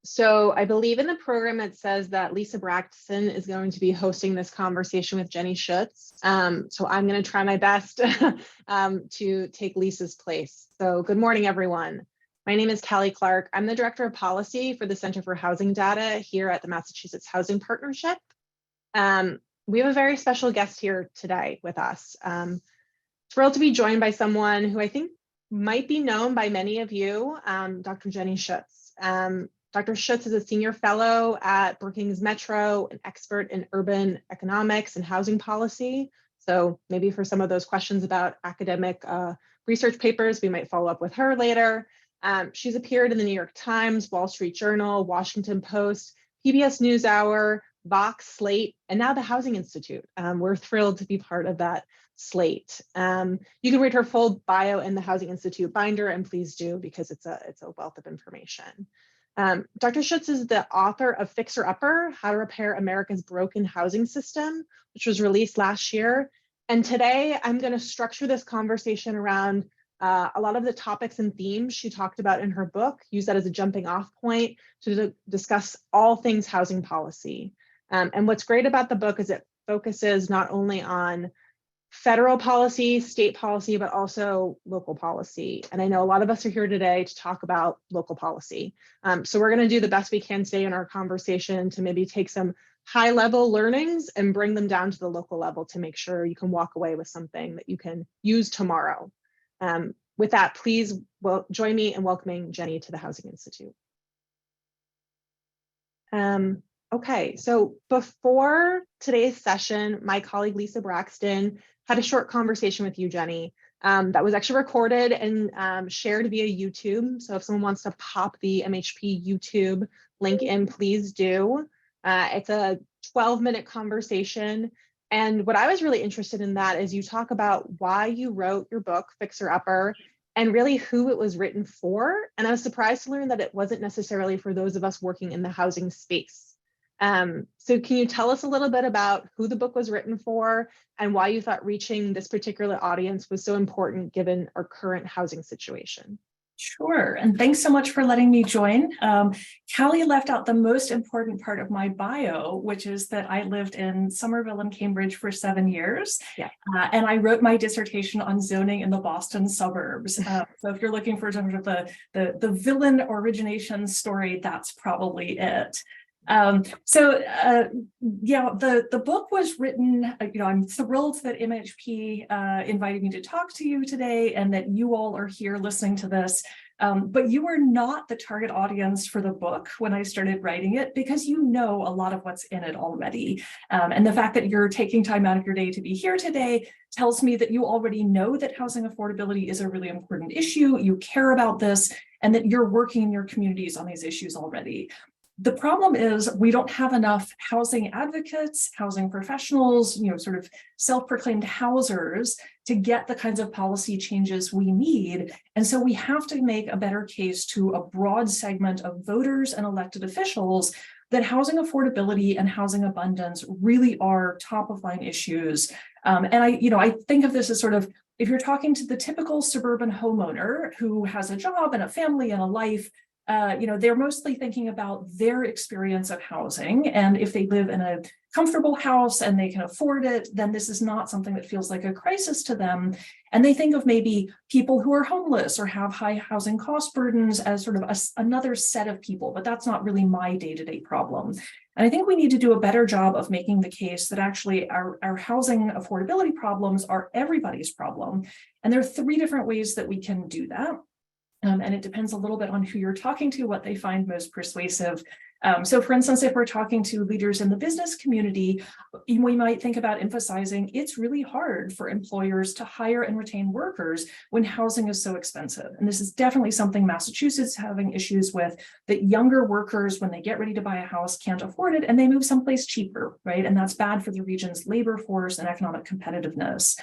So I believe in the program, it says that Lisa Braxton is going to be hosting this conversation with Jenny Schuetz. So I'm going to try my best to take Lisa's place. So good morning, everyone. My name is Callie Clark. I'm the Director of Policy for the Center for Housing Data here at the Massachusetts Housing Partnership. We have a very special guest here today with us. Thrilled to be joined by someone who I think might be known by many of you, Dr. Jenny Schuetz. Dr. Schuetz is a senior fellow at Brookings Metro, an expert in urban economics and housing policy. So maybe for some of those questions about academic research papers, we might follow up with her later. She's appeared in the New York Times, Wall Street Journal, Washington Post, PBS NewsHour, Vox, Slate, and now the Housing Institute. We're thrilled to be part of that slate. You can read her full bio in the Housing Institute binder, and please do, because it's a wealth of information. Dr. Schuetz is the author of Fixer Upper, How to Repair America's Broken Housing System, which was released last year. And today I'm going to structure this conversation around a lot of the topics and themes she talked about in her book, use that as a jumping off point to discuss all things housing policy. And what's great about the book is it focuses not only on federal policy, state policy, but also local policy. And I know a lot of us are here today to talk about local policy. So we're going to do the best we can today in our conversation to maybe take some high level learnings and bring them down to the local level to make sure you can walk away with something that you can use tomorrow. With that, please join me in welcoming Jenny to the Housing Institute. Okay, so before today's session, my colleague Lisa Braxton had a short conversation with you, Jenny, that was actually recorded and shared via YouTube. So if someone wants to pop the MHP YouTube link in, please do. It's a 12-minute conversation. And what I was really interested in that is you talk about why you wrote your book, Fixer Upper, and really who it was written for. And I was surprised to learn that it wasn't necessarily for those of us working in the housing space. So can you tell us a little bit about who the book was written for and why you thought reaching this particular audience was so important given our current housing situation? Sure, and thanks so much for letting me join. Callie left out the most important part of my bio, which is that I lived in Somerville and Cambridge for 7 years. Yeah. And I wrote my dissertation on zoning in the Boston suburbs. So if you're looking for sort of the villain origination story, that's probably it. Yeah, the book was written, I'm thrilled that MHP invited me to talk to you today and that you all are here listening to this. But you were not the target audience for the book when I started writing it because you know a lot of what's in it already. And the fact that you're taking time out of your day to be here today tells me that you already know that housing affordability is a really important issue, you care about this, and that you're working in your communities on these issues already. The problem is we don't have enough housing advocates, housing professionals, sort of self-proclaimed housers to get the kinds of policy changes we need. And so we have to make a better case to a broad segment of voters and elected officials that housing affordability and housing abundance really are top of line issues. And I think of this as sort of, if you're talking to the typical suburban homeowner who has a job and a family and a life, they're mostly thinking about their experience of housing. And if they live in a comfortable house and they can afford it, then this is not something that feels like a crisis to them. And they think of maybe people who are homeless or have high housing cost burdens as sort of another set of people, but that's not really my day-to-day problem. And I think we need to do a better job of making the case that actually our housing affordability problems are everybody's problem. And there are 3 different ways that we can do that. And it depends a little bit on who you're talking to, what they find most persuasive. So for instance, if we're talking to leaders in the business community, we might think about emphasizing it's really hard for employers to hire and retain workers when housing is so expensive. And this is definitely something Massachusetts is having issues with, that younger workers, when they get ready to buy a house, can't afford it and they move someplace cheaper, right? And that's bad for the region's labor force and economic competitiveness.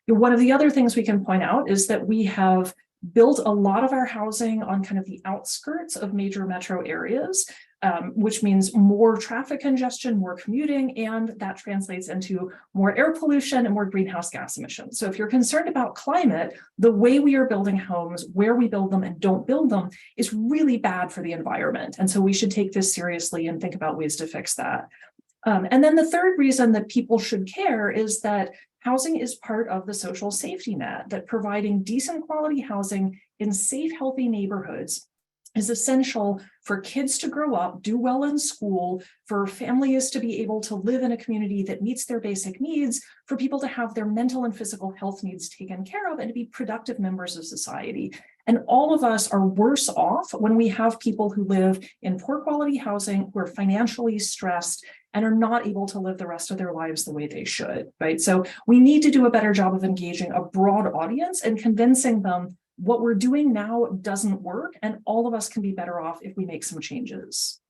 One of the other things we can point out is that we have built a lot of our housing on kind of the outskirts of major metro areas, which means more traffic congestion, more commuting, and that translates into more air pollution and more greenhouse gas emissions. So if you're concerned about climate, the way we are building homes, where we build them and don't build them is really bad for the environment. And so we should take this seriously and think about ways to fix that. And then the third reason that people should care is that housing is part of the social safety net, that providing decent quality housing in safe, healthy neighborhoods is essential for kids to grow up, do well in school, for families to be able to live in a community that meets their basic needs, for people to have their mental and physical health needs taken care of, and to be productive members of society. And all of us are worse off when we have people who live in poor quality housing, who are financially stressed, and are not able to live the rest of their lives the way they should, right? So we need to do a better job of engaging a broad audience and convincing them what we're doing now doesn't work, and all of us can be better off if we make some changes.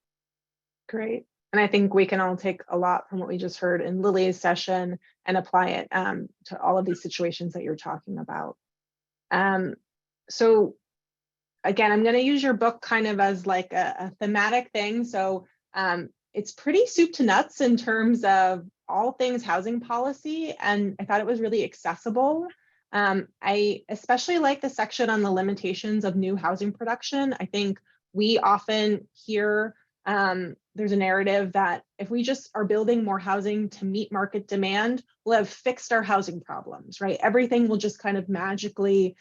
Great. And I think we can all take a lot from what we just heard in Lily's session and apply it to all of these situations that you're talking about. So again, I'm going to use your book kind of as like a thematic thing. So it's pretty soup to nuts in terms of all things housing policy, and I thought it was really accessible. I especially like the section on the limitations of new housing production. I think we often hear there's a narrative that if we just are building more housing to meet market demand, we'll have fixed our housing problems, right? Everything will just kind of magically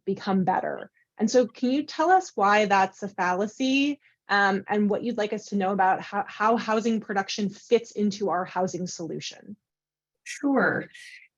become better. And so can you tell us why that's a fallacy and what you'd like us to know about how housing production fits into our housing solution? Sure.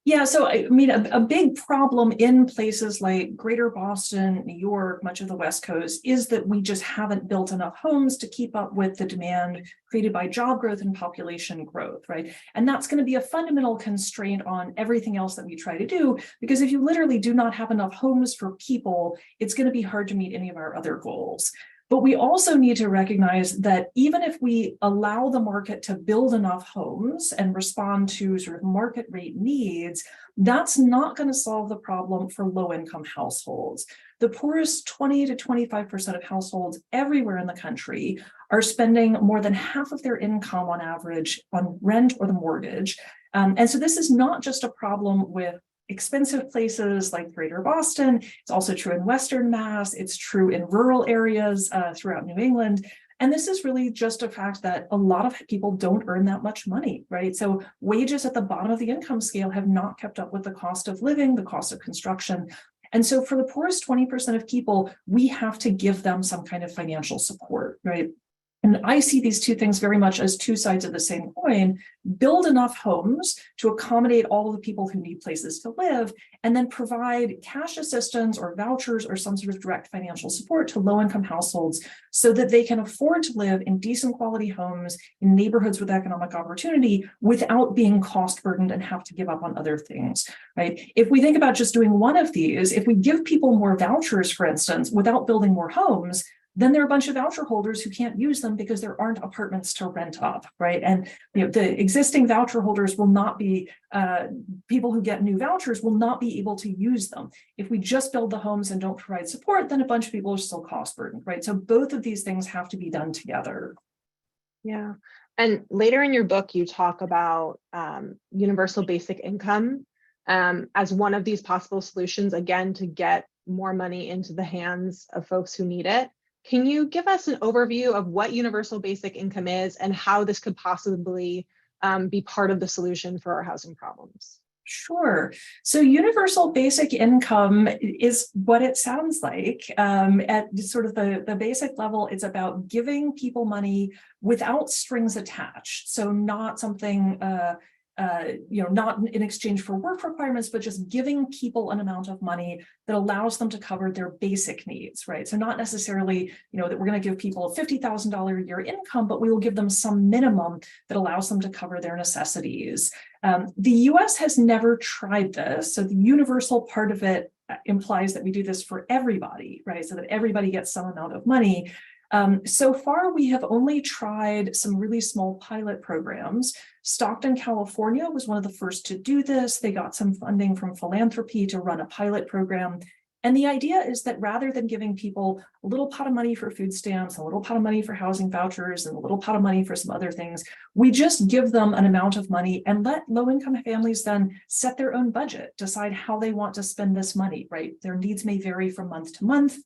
Yeah, so I mean, a big problem in places like Greater Boston, New York, much of the West Coast, is that we just haven't built enough homes to keep up with the demand created by job growth and population growth, right? And that's going to be a fundamental constraint on everything else that we try to do, because if you literally do not have enough homes for people, it's going to be hard to meet any of our other goals. But we also need to recognize that even if we allow the market to build enough homes and respond to sort of market rate needs, that's not going to solve the problem for low-income households. The poorest 20 to 25% of households everywhere in the country are spending more than half of their income on average on rent or the mortgage. And so this is not just a problem with expensive places like Greater Boston. It's also true in Western Mass. It's true in rural areas throughout New England. And this is really just a fact that a lot of people don't earn that much money, right? So wages at the bottom of the income scale have not kept up with the cost of living, the cost of construction. And so for the poorest 20% of people, we have to give them some kind of financial support, right? And I see these two things very much as two sides of the same coin. Build enough homes to accommodate all of the people who need places to live, and then provide cash assistance or vouchers or some sort of direct financial support to low-income households so that they can afford to live in decent quality homes in neighborhoods with economic opportunity without being cost burdened and have to give up on other things, right? If we think about just doing one of these, if we give people more vouchers, for instance, without building more homes, then there are a bunch of voucher holders who can't use them because there aren't apartments to rent up, right? And the existing voucher holders will not be, people who get new vouchers will not be able to use them. If we just build the homes and don't provide support, then a bunch of people are still cost burdened, right? So both of these things have to be done together. Yeah. And later in your book, you talk about universal basic income as one of these possible solutions, again, to get more money into the hands of folks who need it. Can you give us an overview of what universal basic income is and how this could possibly be part of the solution for our housing problems? Sure. So universal basic income is what it sounds like. At sort of the basic level, it's about giving people money without strings attached. So not something not in exchange for work requirements, but just giving people an amount of money that allows them to cover their basic needs, right? So not necessarily, that we're going to give people a $50,000 a year income, but we will give them some minimum that allows them to cover their necessities. The US has never tried this. So the universal part of it implies that we do this for everybody, right? So that everybody gets some amount of money. So far, we have only tried some really small pilot programs. Stockton, California was one of the first to do this. They got some funding from philanthropy to run a pilot program. And the idea is that rather than giving people a little pot of money for food stamps, a little pot of money for housing vouchers, and a little pot of money for some other things, we just give them an amount of money and let low-income families then set their own budget, decide how they want to spend this money, right? Their needs may vary from month to month.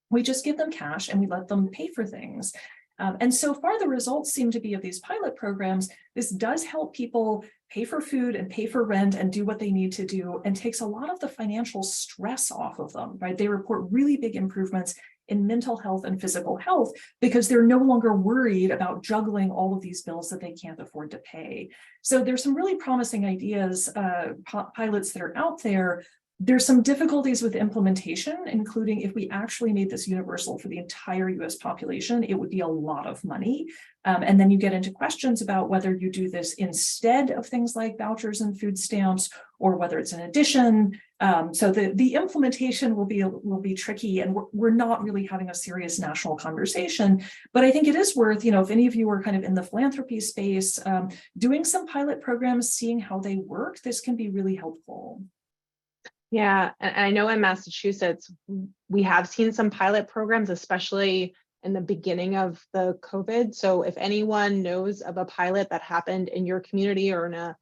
We just give them cash and we let them pay for things. And so far, the results seem to be of these pilot programs. This does help people pay for food and pay for rent and do what they need to do, and takes a lot of the financial stress off of them, right? They report really big improvements in mental health and physical health because they're no longer worried about juggling all of these bills that they can't afford to pay. So there's some really promising ideas, pilots that are out there. There's some difficulties with implementation, including if we actually made this universal for the entire US population, it would be a lot of money. And then you get into questions about whether you do this instead of things like vouchers and food stamps, or whether it's an addition. So the implementation will be tricky, and we're not really having a serious national conversation. But I think it is worth, if any of you are kind of in the philanthropy space, doing some pilot programs, seeing how they work, this can be really helpful. Yeah, and I know in Massachusetts, we have seen some pilot programs, especially in the beginning of the COVID. So if anyone knows of a pilot that happened in your community or in a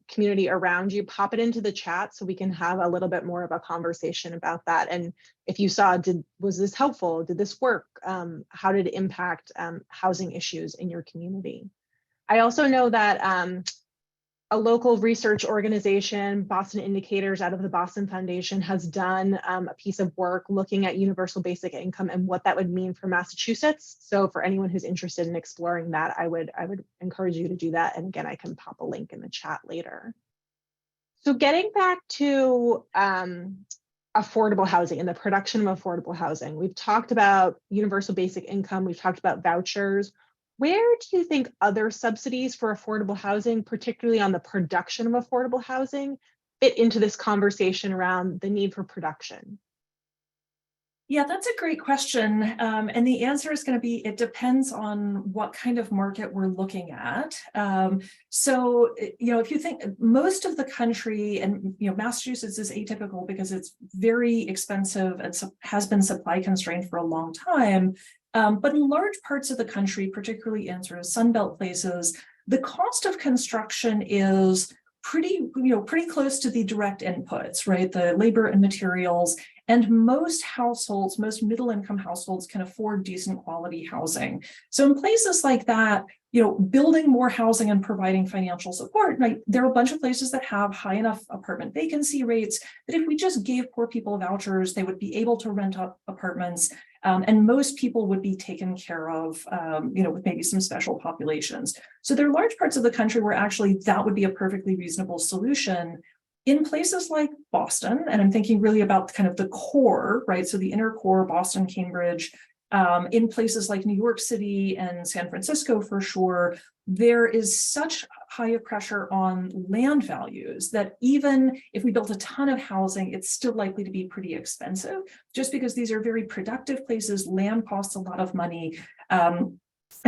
community around you, pop it into the chat so we can have a little bit more of a conversation about that. And if you saw, was this helpful? Did this work? How did it impact housing issues in your community? I also know that a local research organization, Boston Indicators out of the Boston Foundation, has done a piece of work looking at universal basic income and what that would mean for Massachusetts. So for anyone who's interested in exploring that, I would encourage you to do that. And again, I can pop a link in the chat later. So getting back to affordable housing and the production of affordable housing, we've talked about universal basic income, we've talked about vouchers. Where do you think other subsidies for affordable housing, particularly on the production of affordable housing, fit into this conversation around the need for production? Yeah, that's a great question. And the answer is going to be, it depends on what kind of market we're looking at. So, if you think most of the country, and, Massachusetts is atypical because it's very expensive and has been supply constrained for a long time. But in large parts of the country, particularly in sort of Sunbelt places, the cost of construction is pretty close to the direct inputs, right? The labor and materials. And most households, most middle-income households can afford decent quality housing. So in places like that, building more housing and providing financial support, right? There are a bunch of places that have high enough apartment vacancy rates that if we just gave poor people vouchers, they would be able to rent up apartments. And most people would be taken care of, with maybe some special populations. So there are large parts of the country where actually that would be a perfectly reasonable solution. In places like Boston, and I'm thinking really about kind of the core, right? So the inner core, Boston, Cambridge, in places like New York City and San Francisco, for sure, there is such high pressure on land values that even if we built a ton of housing, it's still likely to be pretty expensive, just because these are very productive places. Land costs a lot of money. And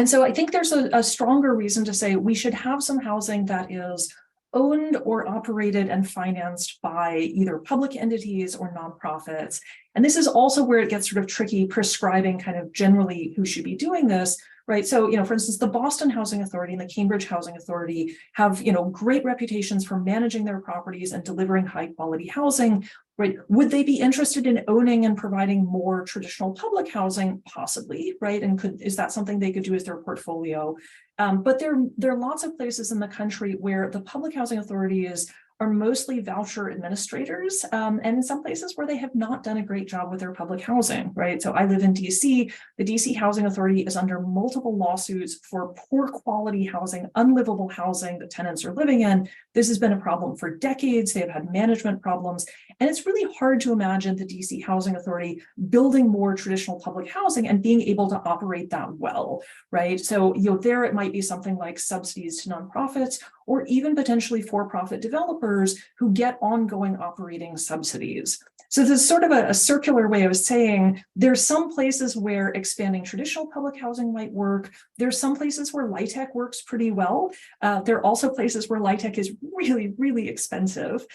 so I think there's a stronger reason to say we should have some housing that is owned or operated and financed by either public entities or nonprofits. And this is also where it gets sort of tricky prescribing kind of generally who should be doing this, right? So, for instance, the Boston Housing Authority and the Cambridge Housing Authority have, great reputations for managing their properties and delivering high quality housing, right? Would they be interested in owning and providing more traditional public housing? Possibly, right? And is that something they could do as their portfolio? But there are lots of places in the country where the public housing authorities are mostly voucher administrators, and in some places where they have not done a great job with their public housing, right? So I live in DC. The DC Housing Authority is under multiple lawsuits for poor quality housing, unlivable housing that tenants are living in. This has been a problem for decades. They've had management problems. And it's really hard to imagine the DC Housing Authority building more traditional public housing and being able to operate that well, right? So, there it might be something like subsidies to nonprofits, or even potentially for-profit developers who get ongoing operating subsidies. So this is sort of a circular way of saying there's some places where expanding traditional public housing might work. There's some places where LIHTC works pretty well. There are also places where LIHTC is really, really expensive.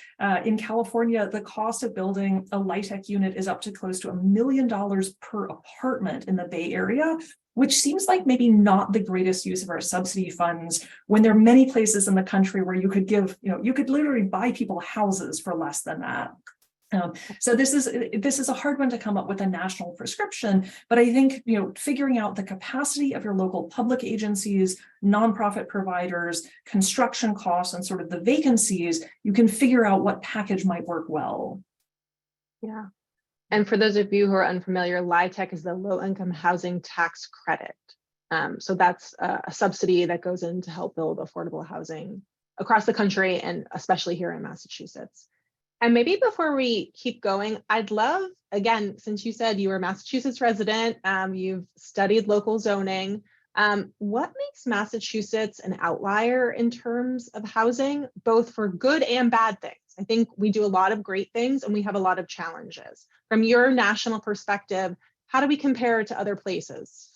In California, the cost of building a LIHTC unit is up to close to $1 million per apartment in the Bay Area, which seems like maybe not the greatest use of our subsidy funds when there are many places in the country where you could give, you could literally buy people houses for less than that. So this is a hard one to come up with a national prescription, but I think figuring out the capacity of your local public agencies, nonprofit providers, construction costs, and sort of the vacancies, you can figure out what package might work well. Yeah. And for those of you who are unfamiliar, LIHTC is the Low Income Housing Tax Credit. So that's a subsidy that goes in to help build affordable housing across the country, and especially here in Massachusetts. And maybe before we keep going, I'd love, again, since you said you were a Massachusetts resident, you've studied local zoning, what makes Massachusetts an outlier in terms of housing, both for good and bad things? I think we do a lot of great things and we have a lot of challenges. From your national perspective, how do we compare to other places?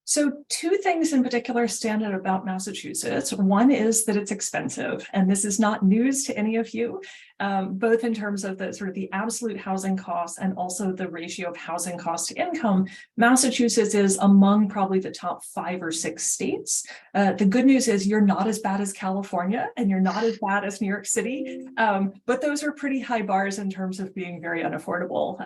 So two things in particular stand out about Massachusetts. One is that it's expensive, and this is not news to any of you, both in terms of the sort of the absolute housing costs and also the ratio of housing cost to income. Massachusetts is among probably the top 5 or 6 states. The good news is you're not as bad as California and you're not as bad as New York City, but those are pretty high bars in terms of being very unaffordable.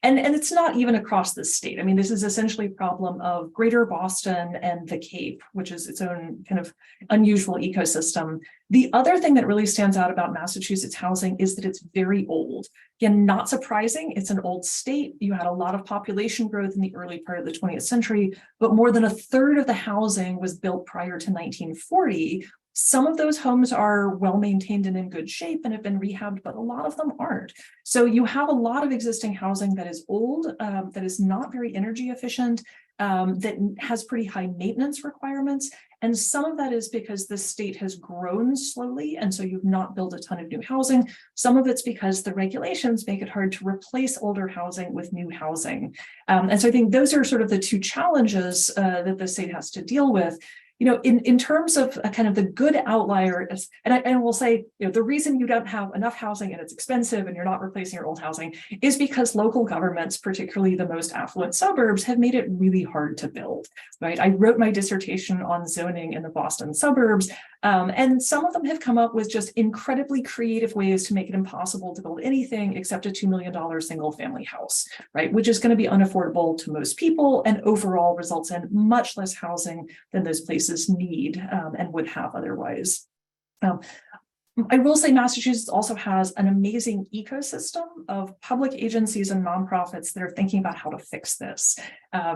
And it's not even across the state. I mean, this is essentially a problem of Greater Boston and the Cape, which is its own kind of unusual ecosystem. The other thing that really stands out about Massachusetts housing is that it's very old. Again, not surprising, it's an old state. You had a lot of population growth in the early part of the 20th century, but more than 1/3 of the housing was built prior to 1940. Some of those homes are well maintained and in good shape and have been rehabbed, but a lot of them aren't. So you have a lot of existing housing that is old, that is not very energy efficient, that has pretty high maintenance requirements. And some of that is because the state has grown slowly, and so you've not built a ton of new housing. Some of it's because the regulations make it hard to replace older housing with new housing. And so I think those are sort of the two challenges that the state has to deal with. In terms of kind of the good outlier, and I will say, the reason you don't have enough housing and it's expensive and you're not replacing your old housing is because local governments, particularly the most affluent suburbs, have made it really hard to build, right? I wrote my dissertation on zoning in the Boston suburbs, and some of them have come up with just incredibly creative ways to make it impossible to build anything except a $2 million single family house, right? Which is going to be unaffordable to most people and overall results in much less housing than those places need and would have otherwise. I will say Massachusetts also has an amazing ecosystem of public agencies and nonprofits that are thinking about how to fix this.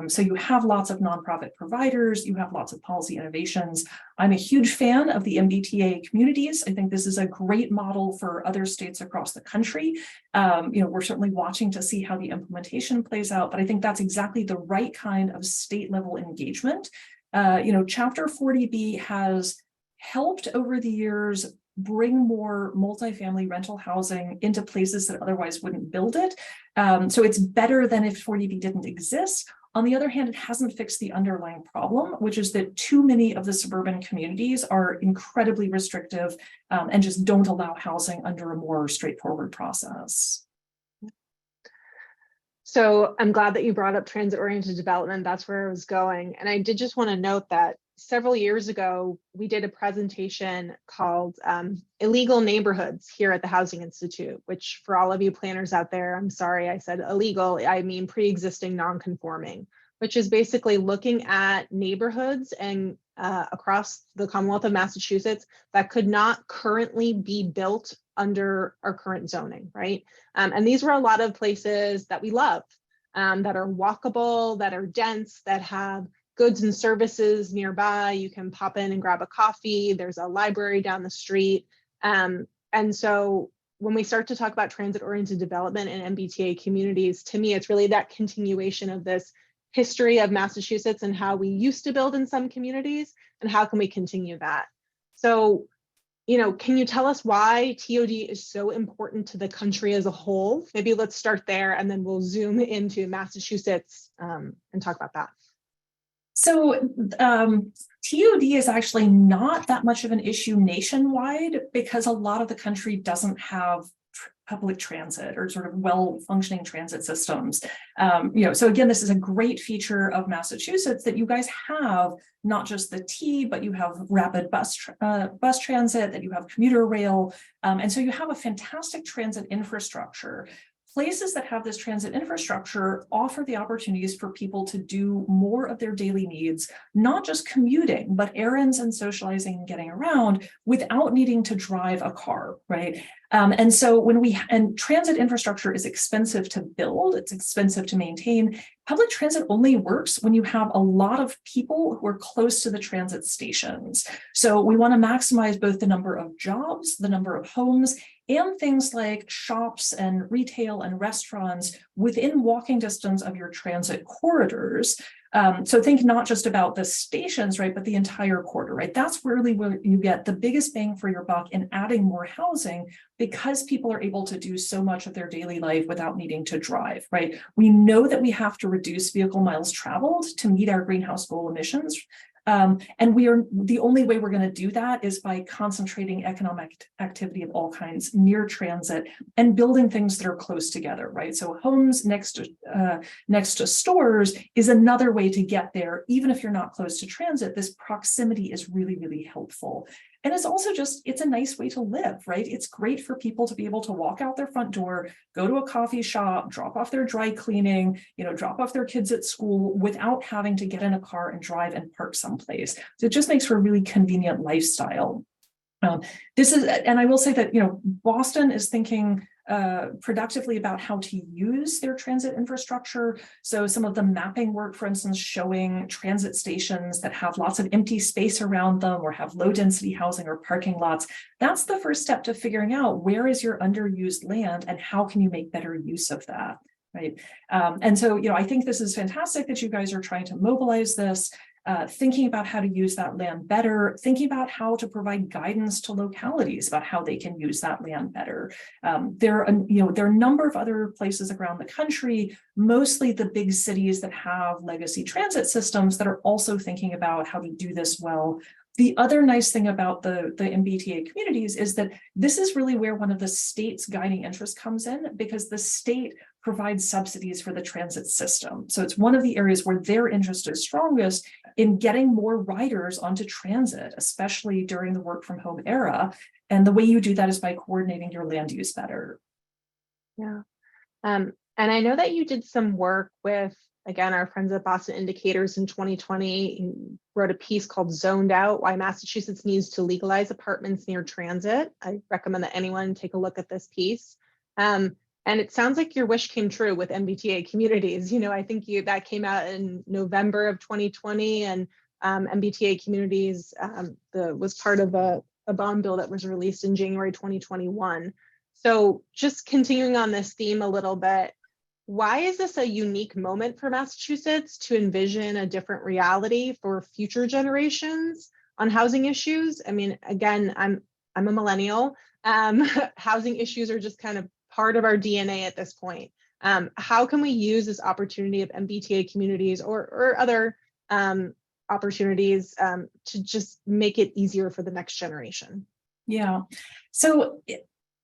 So you have lots of nonprofit providers, you have lots of policy innovations. I'm a huge fan of the MBTA communities. I think this is a great model for other states across the country. We're certainly watching to see how the implementation plays out, but I think that's exactly the right kind of state level engagement. Chapter 40B has helped over the years bring more multifamily rental housing into places that otherwise wouldn't build it. So it's better than if 40B didn't exist. On the other hand, it hasn't fixed the underlying problem, which is that too many of the suburban communities are incredibly restrictive and just don't allow housing under a more straightforward process. So I'm glad that you brought up transit-oriented development. That's where I was going. And I did just want to note that several years ago, we did a presentation called Illegal Neighborhoods here at the Housing Institute, which for all of you planners out there, I'm sorry I said illegal, I mean pre-existing non-conforming, which is basically looking at neighborhoods and across the Commonwealth of Massachusetts that could not currently be built under our current zoning, right? And these were a lot of places that we love, that are walkable, that are dense, that have goods and services nearby. You can pop in and grab a coffee. There's a library down the street. And so when we start to talk about transit-oriented development in MBTA communities, to me, it's really that continuation of this history of Massachusetts and how we used to build in some communities and how can we continue that. So can you tell us why TOD is so important to the country as a whole? Maybe let's start there and then we'll zoom into Massachusetts and talk about that. So TOD is actually not that much of an issue nationwide because a lot of the country doesn't have public transit or sort of well-functioning transit systems. So again, this is a great feature of Massachusetts that you guys have not just the T, but you have rapid bus transit, that you have commuter rail. And so you have a fantastic transit infrastructure. Places that have this transit infrastructure offer the opportunities for people to do more of their daily needs, not just commuting, but errands and socializing and getting around without needing to drive a car, right? And so and transit infrastructure is expensive to build, it's expensive to maintain. Public transit only works when you have a lot of people who are close to the transit stations. So we want to maximize both the number of jobs, the number of homes, and things like shops and retail and restaurants within walking distance of your transit corridors. So think not just about the stations, right, but the entire corridor, right? That's really where you get the biggest bang for your buck in adding more housing because people are able to do so much of their daily life without needing to drive, right? We know that we have to reduce vehicle miles traveled to meet our greenhouse goal emissions. And the only way we're going to do that is by concentrating economic activity of all kinds near transit and building things that are close together, right? So homes next to stores is another way to get there. Even if you're not close to transit, this proximity is really, really helpful. And it's also it's a nice way to live, right? It's great for people to be able to walk out their front door, go to a coffee shop, drop off their dry cleaning, drop off their kids at school without having to get in a car and drive and park someplace. So it just makes for a really convenient lifestyle. And I will say that, Boston is thinking productively about how to use their transit infrastructure. So some of the mapping work, for instance, showing transit stations that have lots of empty space around them or have low density housing or parking lots. That's the first step to figuring out where is your underused land and how can you make better use of that, right? And so, I think this is fantastic that you guys are trying to mobilize this. Thinking about how to use that land better, thinking about how to provide guidance to localities about how they can use that land better. There are a number of other places around the country, mostly the big cities that have legacy transit systems that are also thinking about how to do this well. The other nice thing about the MBTA communities is that this is really where one of the state's guiding interests comes in because the state provides subsidies for the transit system. So it's one of the areas where their interest is strongest in getting more riders onto transit, especially during the work from home era. And the way you do that is by coordinating your land use better. Yeah. And I know that you did some work with, again, our friends at Boston Indicators in 2020. You wrote a piece called Zoned Out, Why Massachusetts Needs to Legalize Apartments Near Transit. I recommend that anyone take a look at this piece. And it sounds like your wish came true with MBTA communities. I think that came out in November of 2020, and MBTA communities was part of a bond bill that was released in January 2021. So just continuing on this theme a little bit, why is this a unique moment for Massachusetts to envision a different reality for future generations on housing issues? I mean, again, I'm a millennial. Housing issues are just kind of part of our DNA at this point. How can we use this opportunity of MBTA communities or other opportunities to just make it easier for the next generation? Yeah. So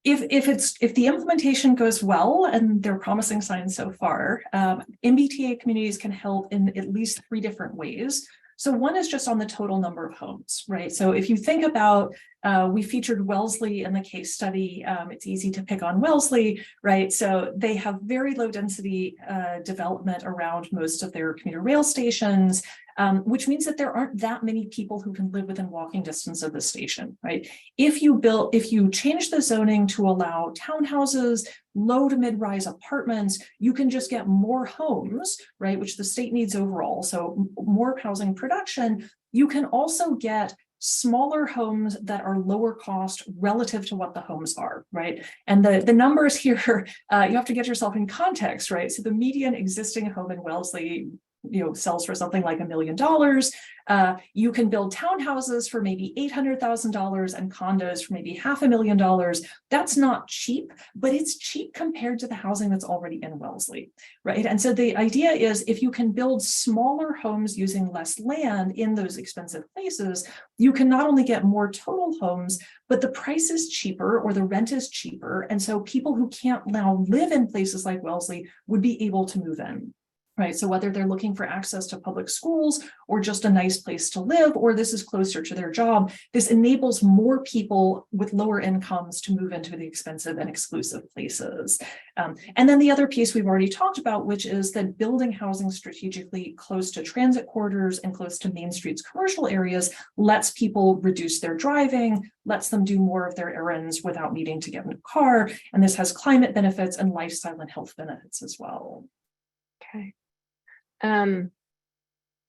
if the implementation goes well, and there are promising signs so far, MBTA communities can help in at least 3 different ways. So one is just on the total number of homes, right? So if you think about, we featured Wellesley in the case study. It's easy to pick on Wellesley, right? So they have very low density development around most of their commuter rail stations, which means that there aren't that many people who can live within walking distance of the station, right? If you change the zoning to allow townhouses, low to mid-rise apartments, you can just get more homes, right? Which the state needs overall. So more housing production. You can also get smaller homes that are lower cost relative to what the homes are, right? And the numbers here, you have to get yourself in context, right? So the median existing home in Wellesley sells for something like $1 million. You can build townhouses for maybe $800,000 and condos for maybe $500,000. That's not cheap, but it's cheap compared to the housing that's already in Wellesley, right? And so the idea is if you can build smaller homes using less land in those expensive places, you can not only get more total homes, but the price is cheaper or the rent is cheaper. And so people who can't now live in places like Wellesley would be able to move in. Right. So whether they're looking for access to public schools or just a nice place to live, or this is closer to their job, this enables more people with lower incomes to move into the expensive and exclusive places. And then the other piece we've already talked about, which is that building housing strategically close to transit corridors and close to Main Street's commercial areas lets people reduce their driving, lets them do more of their errands without needing to get in a car. And this has climate benefits and lifestyle and health benefits as well. Okay.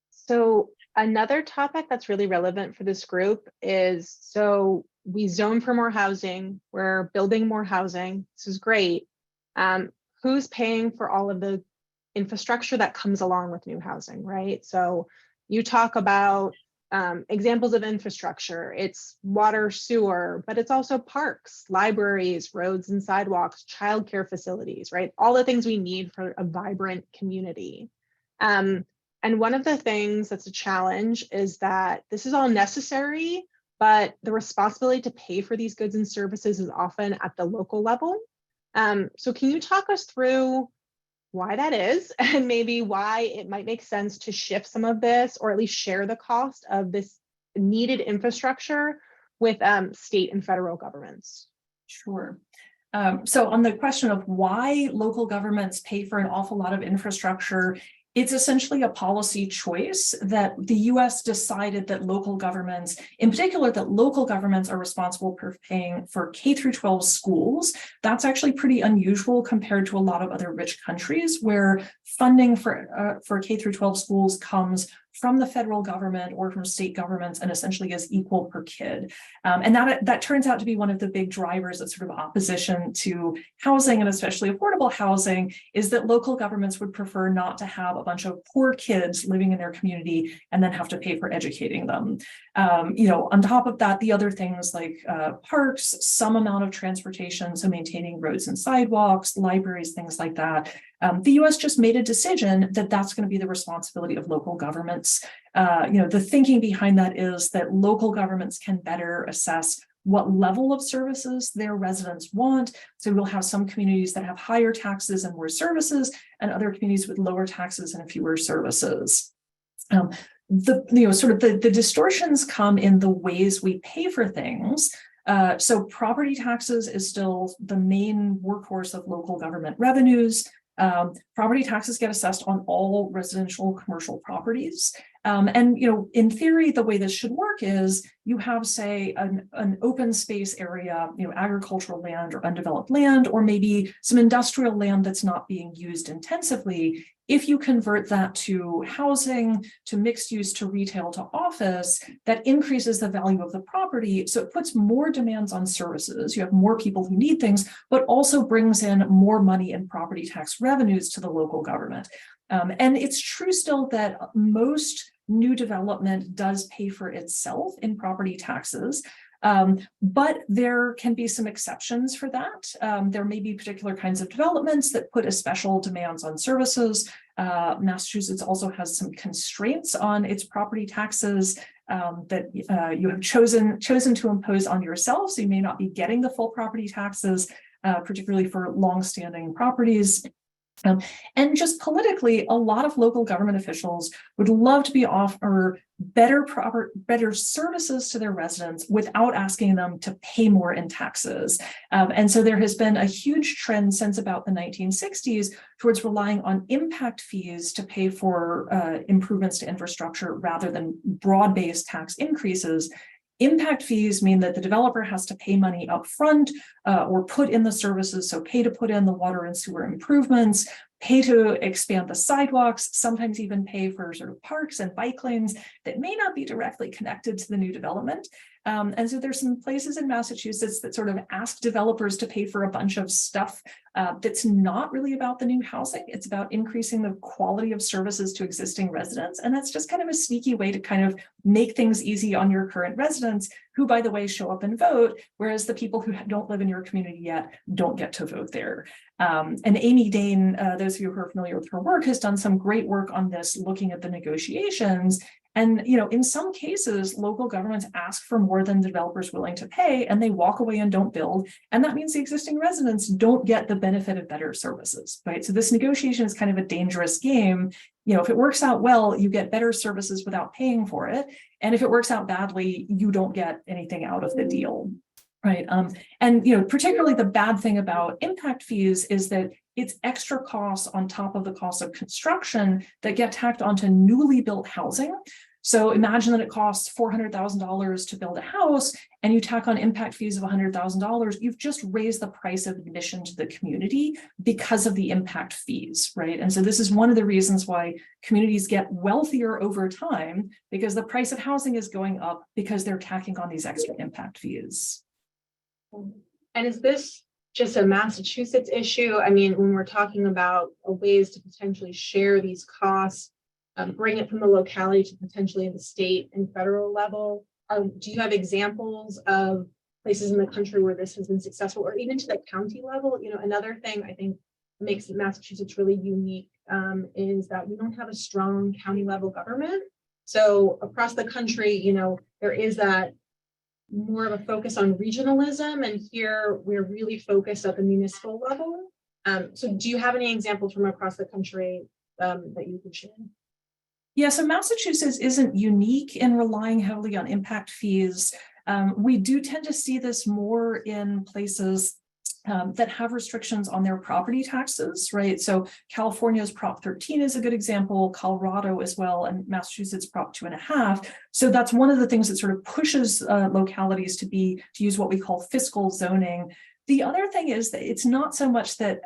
So another topic that's really relevant for this group is, so we zone for more housing, we're building more housing. This is great. Who's paying for all of the infrastructure that comes along with new housing, right? So you talk about examples of infrastructure. It's water, sewer, but it's also parks, libraries, roads and sidewalks, childcare facilities, right? All the things we need for a vibrant community. And one of the things that's a challenge is that this is all necessary, but the responsibility to pay for these goods and services is often at the local level. So can you talk us through why that is, and maybe why it might make sense to shift some of this, or at least share the cost of this needed infrastructure with state and federal governments? Sure. So on the question of why local governments pay for an awful lot of infrastructure, it's essentially a policy choice that the US decided that local governments, in particular, that local governments are responsible for paying for K through 12 schools. That's actually pretty unusual compared to a lot of other rich countries where funding for K through 12 schools comes from the federal government or from state governments and essentially is equal per kid. And that turns out to be one of the big drivers of sort of opposition to housing, and especially affordable housing, is that local governments would prefer not to have a bunch of poor kids living in their community and then have to pay for educating them. On top of that, the other things like parks, some amount of transportation, so maintaining roads and sidewalks, libraries, things like that. The US just made a decision that that's going to be the responsibility of local governments. The thinking behind that is that local governments can better assess what level of services their residents want. So we'll have some communities that have higher taxes and more services, and other communities with lower taxes and fewer services. The distortions come in the ways we pay for things. So property taxes is still the main workhorse of local government revenues. Property taxes get assessed on all residential commercial properties. In theory, the way this should work is you have, say, an open space area, agricultural land or undeveloped land, or maybe some industrial land that's not being used intensively. If you convert that to housing, to mixed use, to retail, to office, that increases the value of the property. So it puts more demands on services. You have more people who need things, but also brings in more money in property tax revenues to the local government. And it's true still that most new development does pay for itself in property taxes. But there can be some exceptions for that. There may be particular kinds of developments that put a special demands on services. Massachusetts also has some constraints on its property taxes that you have chosen to impose on yourself. So you may not be getting the full property taxes, particularly for longstanding properties. And just politically, a lot of local government officials would love to be offer better services to their residents without asking them to pay more in taxes. And so there has been a huge trend since about the 1960s towards relying on impact fees to pay for improvements to infrastructure rather than broad-based tax increases. Impact fees mean that the developer has to pay money up front or put in the services, so pay to put in the water and sewer improvements. pay to expand the sidewalks, sometimes even pay for sort of parks and bike lanes that may not be directly connected to the new development. And so there's some places in Massachusetts that sort of ask developers to pay for a bunch of stuff that's not really about the new housing. It's about increasing the quality of services to existing residents. And that's just kind of a sneaky way to kind of make things easy on your current residents, who, by the way, show up and vote, whereas the people who don't live in your community yet don't get to vote there. And Amy Dane, those of you who are familiar with her work, has done some great work on this, looking at the negotiations. And, you know, in some cases, local governments ask for more than the developer's willing to pay, and they walk away and don't build. And that means the existing residents don't get the benefit of better services, right? So this negotiation is kind of a dangerous game. You know, if it works out well, you get better services without paying for it. And if it works out badly, you don't get anything out of the deal. Right. And, you know, particularly the bad thing about impact fees is that it's extra costs on top of the cost of construction that get tacked onto newly built housing. So imagine that it costs $400,000 to build a house and you tack on impact fees of $100,000. You've just raised the price of admission to the community because of the impact fees, right? And so this is one of the reasons why communities get wealthier over time, because the price of housing is going up because they're tacking on these extra impact fees. And is this just a Massachusetts issue? I mean, when we're talking about ways to potentially share these costs, bring it from the locality to potentially the state and federal level, do you have examples of places in the country where this has been successful, or even to the county level? You know, another thing I think makes Massachusetts really unique is that we don't have a strong county level government. So across the country, you know, there is that more of a focus on regionalism, and here we're really focused at the municipal level. So do you have any examples from across the country that you could share? Yeah, so Massachusetts isn't unique in relying heavily on impact fees. We do tend to see this more in places that have restrictions on their property taxes, right? So California's Prop 13 is a good example, Colorado as well, and Massachusetts Prop 2.5. So that's one of the things that sort of pushes localities to use what we call fiscal zoning. The other thing is that it's not so much that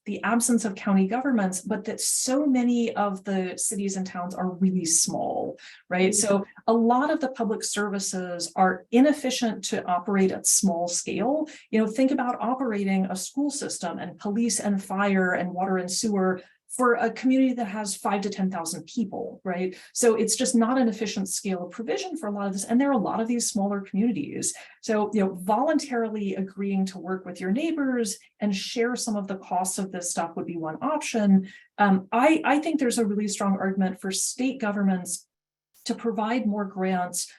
the absence of county governments, but that so many of the cities and towns are really small, right? So a lot of the public services are inefficient to operate at small scale. You know, think about operating a school system and police and fire and water and sewer for a community that has 5,000 to 10,000 people, right? So it's just not an efficient scale of provision for a lot of this. And there are a lot of these smaller communities. So, you know, voluntarily agreeing to work with your neighbors and share some of the costs of this stuff would be one option. I think there's a really strong argument for state governments to provide more grants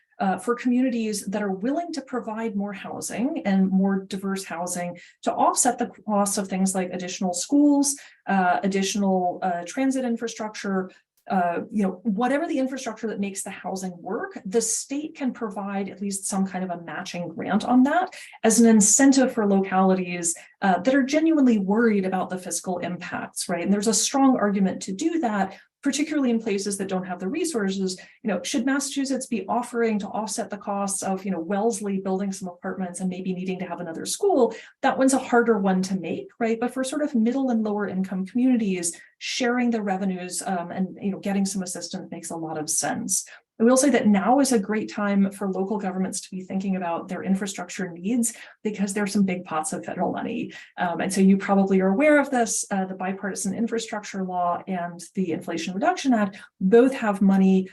for communities that are willing to provide more housing and more diverse housing to offset the costs of things like additional schools, additional transit infrastructure, you know, whatever the infrastructure that makes the housing work, the state can provide at least some kind of a matching grant on that as an incentive for localities that are genuinely worried about the fiscal impacts, right? And there's a strong argument to do that, particularly in places that don't have the resources. You know, should Massachusetts be offering to offset the costs of, you know, Wellesley building some apartments and maybe needing to have another school? That one's a harder one to make, right? But for sort of middle and lower income communities, sharing the revenues and, you know, getting some assistance makes a lot of sense. I will say that now is a great time for local governments to be thinking about their infrastructure needs, because there's some big pots of federal money. And so you probably are aware of this, the bipartisan infrastructure law and the Inflation Reduction Act both have money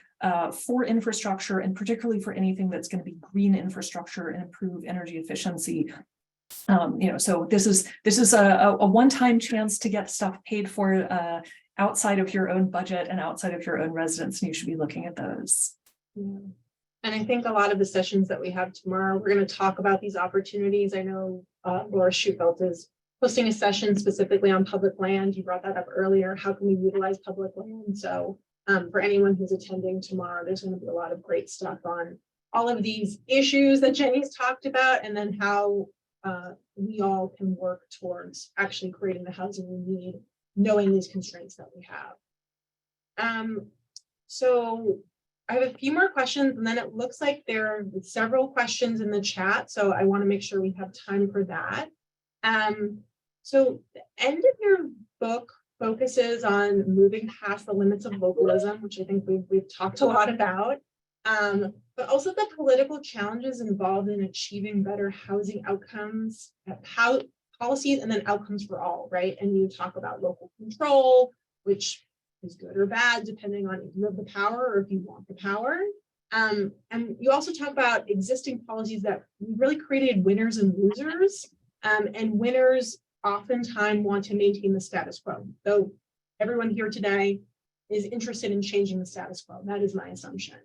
for infrastructure, and particularly for anything that's going to be green infrastructure and improve energy efficiency. You know, so this is a one-time chance to get stuff paid for outside of your own budget and outside of your own residence, and you should be looking at those. Yeah. And I think a lot of the sessions that we have tomorrow, we're going to talk about these opportunities. I know Laura Schuetz is hosting a session specifically on public land. You brought that up earlier. How can we utilize public land? So for anyone who's attending tomorrow, there's going to be a lot of great stuff on all of these issues that Jenny's talked about, and then how we all can work towards actually creating the housing we need, knowing these constraints that we have. So I have a few more questions, and then it looks like there are several questions in the chat, so I want to make sure we have time for that. So the end of your book focuses on moving past the limits of localism, which I think we've talked a lot about, but also the political challenges involved in achieving better housing outcomes, how policies, and then outcomes for all, right? And you talk about local control, which is good or bad, depending on if you have the power or if you want the power. And you also talk about existing policies that really created winners and losers, and winners oftentimes want to maintain the status quo. Though everyone here today is interested in changing the status quo. That is my assumption.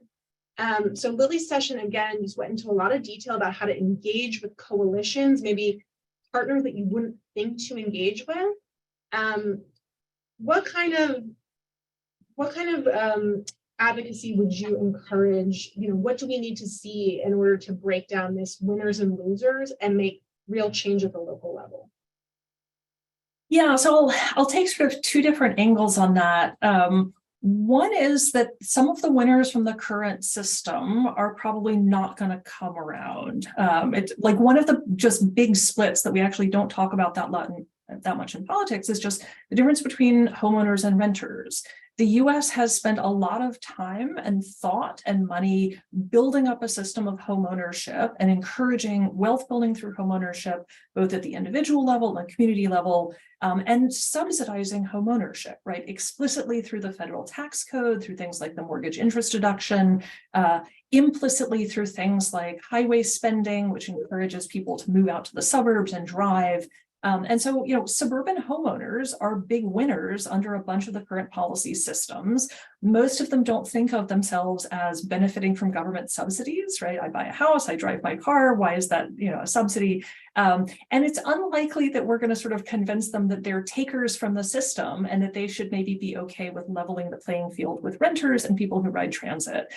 So Lily's session, again, just went into a lot of detail about how to engage with coalitions, maybe partners that you wouldn't think to engage with. What kind of advocacy would you encourage? What do we need to see in order to break down this winners and losers and make real change at the local level? Yeah, so I'll take sort of two different angles on that. One is that some of the winners from the current system are probably not going to come around. It's like one of the just big splits that we actually don't talk about that much in politics is just the difference between homeowners and renters. The US has spent a lot of time and thought and money building up a system of homeownership and encouraging wealth building through homeownership, both at the individual level and community level, and subsidizing homeownership, right? Explicitly through the federal tax code, through things like the mortgage interest deduction, implicitly through things like highway spending, which encourages people to move out to the suburbs and drive. And so, suburban homeowners are big winners under a bunch of the current policy systems. Most of them don't think of themselves as benefiting from government subsidies, right? I buy a house, I drive my car. Why is that, a subsidy? And it's unlikely that we're going to sort of convince them that they're takers from the system and that they should maybe be okay with leveling the playing field with renters and people who ride transit.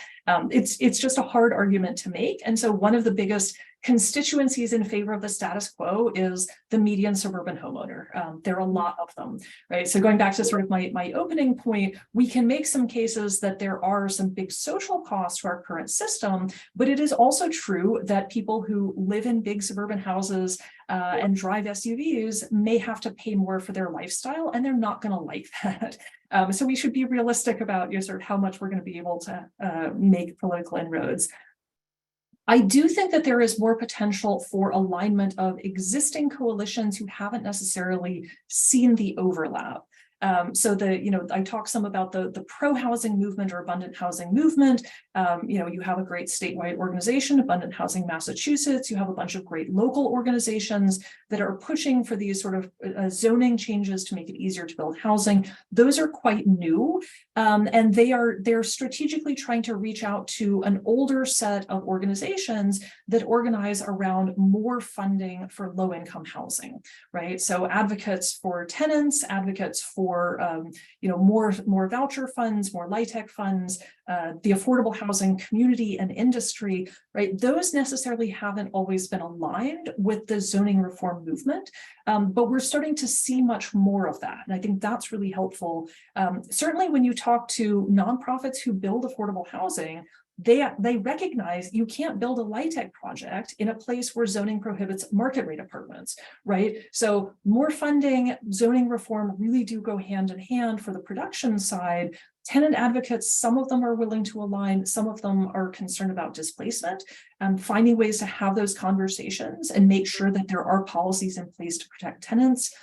It's just a hard argument to make. And so one of the biggest constituencies in favor of the status quo is the median suburban homeowner. There are a lot of them, right? So going back to sort of my opening point, we can make some cases that there are some big social costs to our current system, but it is also true that people who live in big suburban houses and drive SUVs may have to pay more for their lifestyle, and they're not going to like that. So we should be realistic about sort of how much we're going to be able to make political inroads. I do think that there is more potential for alignment of existing coalitions who haven't necessarily seen the overlap. So I talk some about the pro-housing movement or abundant housing movement. You have a great statewide organization, Abundant Housing Massachusetts. You have a bunch of great local organizations that are pushing for these sort of zoning changes to make it easier to build housing. Those are quite new, and they're strategically trying to reach out to an older set of organizations that organize around more funding for low-income housing, right? So advocates for tenants, advocates for more voucher funds, more LIHTC funds, the affordable housing community and industry, right? Those necessarily haven't always been aligned with the zoning reform movement, but we're starting to see much more of that. And I think that's really helpful. Certainly when you talk to nonprofits who build affordable housing, they recognize you can't build a LIHTC project in a place where zoning prohibits market rate apartments, right? So more funding, zoning reform really do go hand in hand for the production side. Tenant advocates, some of them are willing to align, some of them are concerned about displacement, finding ways to have those conversations and make sure that there are policies in place to protect tenants.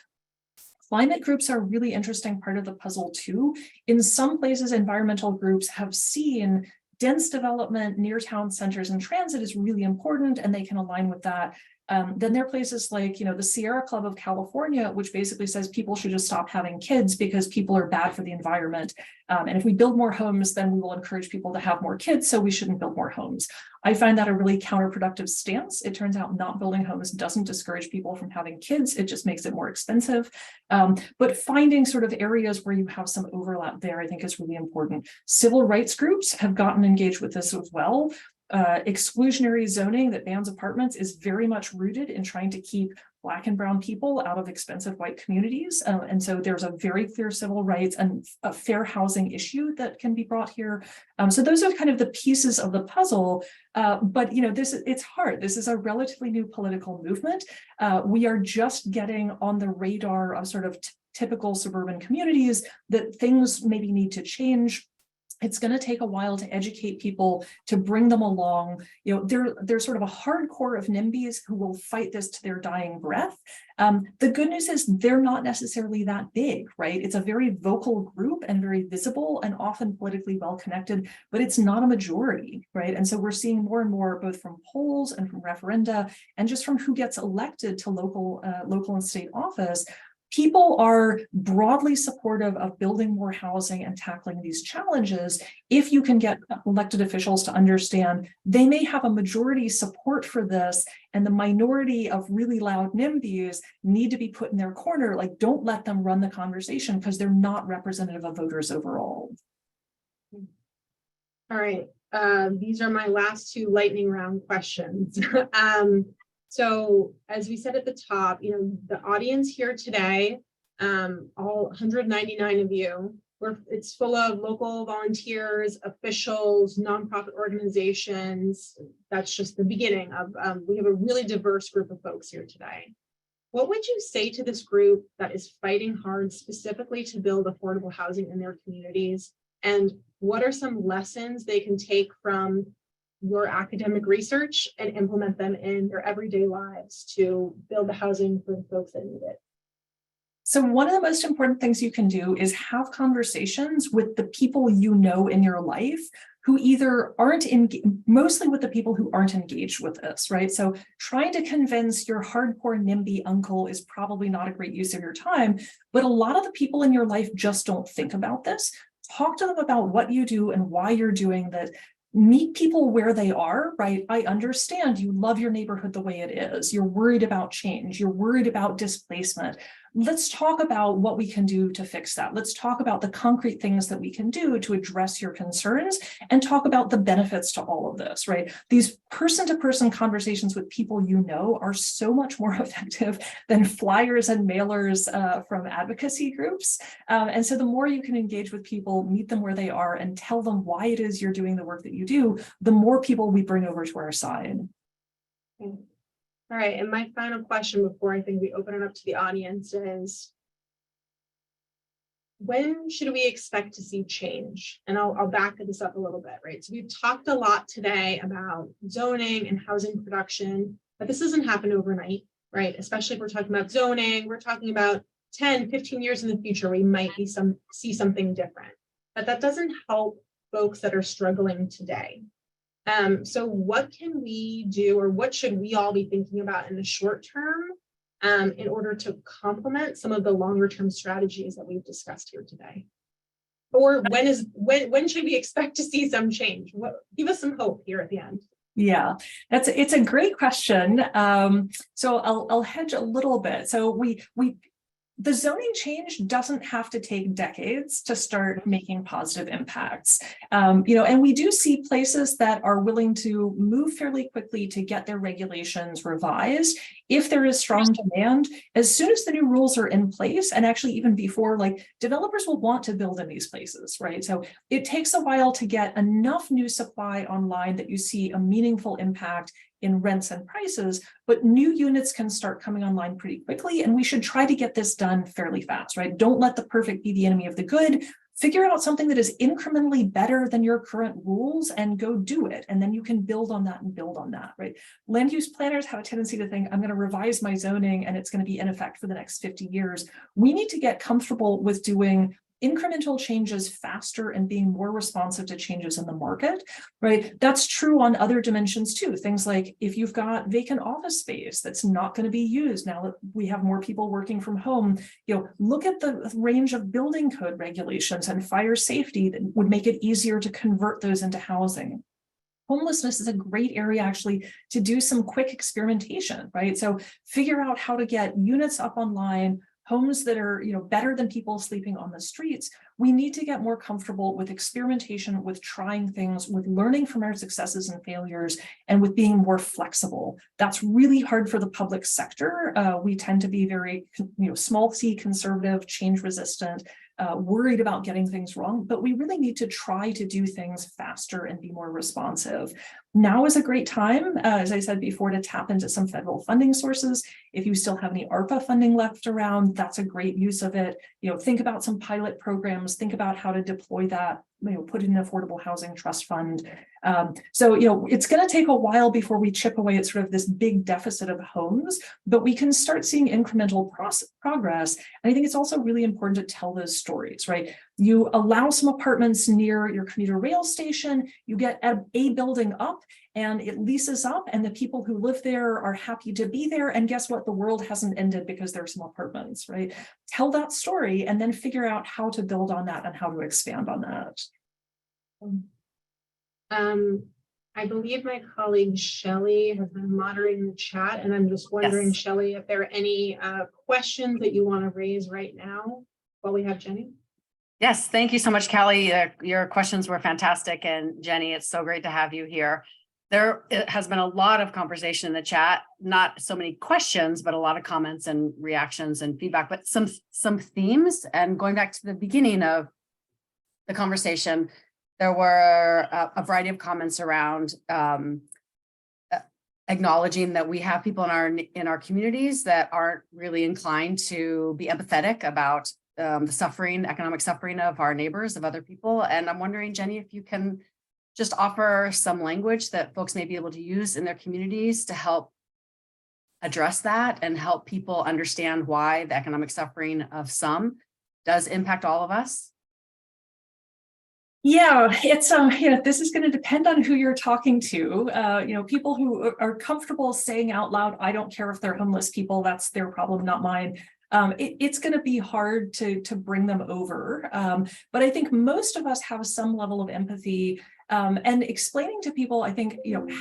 Climate groups are a really interesting part of the puzzle too. In some places, environmental groups have seen dense development near town centers and transit is really important, and they can align with that. Then there are places like, the Sierra Club of California, which basically says people should just stop having kids because people are bad for the environment. And if we build more homes, then we will encourage people to have more kids, so we shouldn't build more homes. I find that a really counterproductive stance. It turns out not building homes doesn't discourage people from having kids. It just makes it more expensive. But finding sort of areas where you have some overlap there, I think is really important. Civil rights groups have gotten engaged with this as well. Exclusionary zoning that bans apartments is very much rooted in trying to keep Black and brown people out of expensive white communities. And so there's a very clear civil rights and a fair housing issue that can be brought here. So those are kind of the pieces of the puzzle. But it's hard. This is a relatively new political movement. We are just getting on the radar of sort of typical suburban communities, that things maybe need to change. It's going to take a while to educate people, to bring them along. There's sort of a hardcore of NIMBYs who will fight this to their dying breath. The good news is they're not necessarily that big, right? It's a very vocal group and very visible and often politically well connected, but it's not a majority, right? And so we're seeing more and more, both from polls and from referenda, and just from who gets elected to local and state office. People are broadly supportive of building more housing and tackling these challenges if you can get elected officials to understand they may have a majority support for this, and the minority of really loud NIMBYs need to be put in their corner. Like, don't let them run the conversation because they're not representative of voters overall. All right, these are my last two lightning round questions. So as we said at the top, the audience here today, all 199 of you, it's full of local volunteers, officials, nonprofit organizations. That's just the beginning of, we have a really diverse group of folks here today. What would you say to this group that is fighting hard specifically to build affordable housing in their communities? And what are some lessons they can take from your academic research and implement them in their everyday lives to build the housing for the folks that need it? So one of the most important things you can do is have conversations with the people you know in your life who either aren't mostly with the people who aren't engaged with this, right? So trying to convince your hardcore NIMBY uncle is probably not a great use of your time, but a lot of the people in your life just don't think about this. Talk to them about what you do and why you're doing that. Meet people where they are, right? I understand you love your neighborhood the way it is. You're worried about change. You're worried about displacement. Let's talk about what we can do to fix that. Let's talk about the concrete things that we can do to address your concerns and talk about the benefits to all of this, right? These person-to-person conversations with people you know are so much more effective than flyers and mailers from advocacy groups. And so the more you can engage with people, meet them where they are, and tell them why it is you're doing the work that you do, the more people we bring over to our side. All right, and my final question before I think we open it up to the audience is, when should we expect to see change? And I'll back this up a little bit, right? So we've talked a lot today about zoning and housing production, but this doesn't happen overnight, right? Especially if we're talking about zoning, we're talking about 10, 15 years in the future, we might see something different, but that doesn't help folks that are struggling today. So what can we do, or what should we all be thinking about in the short term in order to complement some of the longer term strategies that we've discussed here today? Or when should we expect to see some change? Give us some hope here at the end. Yeah, it's a great question. So I'll hedge a little bit. So the zoning change doesn't have to take decades to start making positive impacts. And we do see places that are willing to move fairly quickly to get their regulations revised. If there is strong demand, as soon as the new rules are in place, and actually even before, like, developers will want to build in these places, right? So it takes a while to get enough new supply online that you see a meaningful impact in rents and prices, but new units can start coming online pretty quickly, and we should try to get this done fairly fast, right? Don't let the perfect be the enemy of the good. Figure out something that is incrementally better than your current rules and go do it, and then you can build on that and build on that, right? Land use planners have a tendency to think, I'm going to revise my zoning and it's going to be in effect for the next 50 years. We need to get comfortable with doing incremental changes faster and being more responsive to changes in the market, right? That's true on other dimensions too. Things like if you've got vacant office space that's not going to be used now that we have more people working from home, look at the range of building code regulations and fire safety that would make it easier to convert those into housing. Homelessness is a great area actually to do some quick experimentation, right? So figure out how to get units up online, homes that are better than people sleeping on the streets. We need to get more comfortable with experimentation, with trying things, with learning from our successes and failures, and with being more flexible. That's really hard for the public sector. We tend to be very small c conservative, change resistant. worried about getting things wrong, but we really need to try to do things faster and be more responsive. Now is a great time, as I said before, to tap into some federal funding sources. If you still have any ARPA funding left around, that's a great use of it. Think about some pilot programs, think about how to deploy that, put in an affordable housing trust fund. So it's going to take a while before we chip away at sort of this big deficit of homes, but we can start seeing incremental progress. And I think it's also really important to tell those stories, right? You allow some apartments near your commuter rail station, you get a building up and it leases up, and the people who live there are happy to be there. And guess what? The world hasn't ended because there's some apartments, right? Tell that story and then figure out how to build on that and how to expand on that. I believe my colleague Shelley has been moderating the chat, and I'm just wondering, Yes. Shelley, if there are any questions that you want to raise right now while we have Jenny. Yes, thank you so much, Callie. Your questions were fantastic. And Jenny, it's so great to have you here. There has been a lot of conversation in the chat, not so many questions, but a lot of comments and reactions and feedback, but some themes. And going back to the beginning of the conversation, there were a variety of comments around acknowledging that we have people in our communities that aren't really inclined to be empathetic about the economic suffering of our neighbors, of other people. And I'm wondering, Jenny, if you can just offer some language that folks may be able to use in their communities to help address that and help people understand why the economic suffering of some does impact all of us. Yeah, it's this is going to depend on who you're talking to. People who are comfortable saying out loud, I don't care if they're homeless people, that's their problem, not mine. It's going to be hard to bring them over. But I think most of us have some level of empathy. And explaining to people, I think,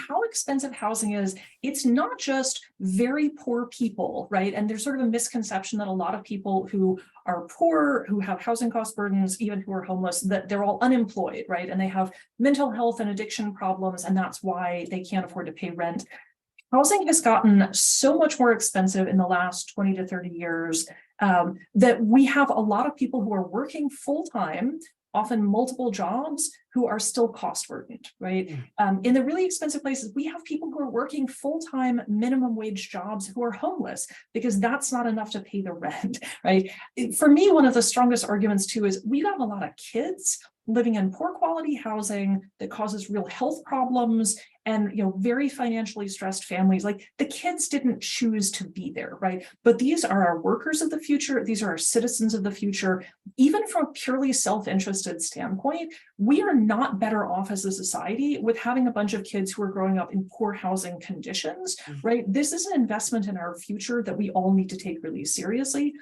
how expensive housing is, it's not just very poor people, right? And there's sort of a misconception that a lot of people who are poor, who have housing cost burdens, even who are homeless, that they're all unemployed, right? And they have mental health and addiction problems, and that's why they can't afford to pay rent. Housing has gotten so much more expensive in the last 20 to 30 years that we have a lot of people who are working full-time, often multiple jobs, who are still cost burdened, right? In the really expensive places, we have people who are working full-time minimum wage jobs who are homeless because that's not enough to pay the rent, right? For me, one of the strongest arguments too is we have a lot of kids living in poor quality housing that causes real health problems and very financially stressed families. Like, the kids didn't choose to be there, right? But these are our workers of the future. These are our citizens of the future. Even from a purely self-interested standpoint, we are not better off as a society with having a bunch of kids who are growing up in poor housing conditions, right? This is an investment in our future that we all need to take really seriously.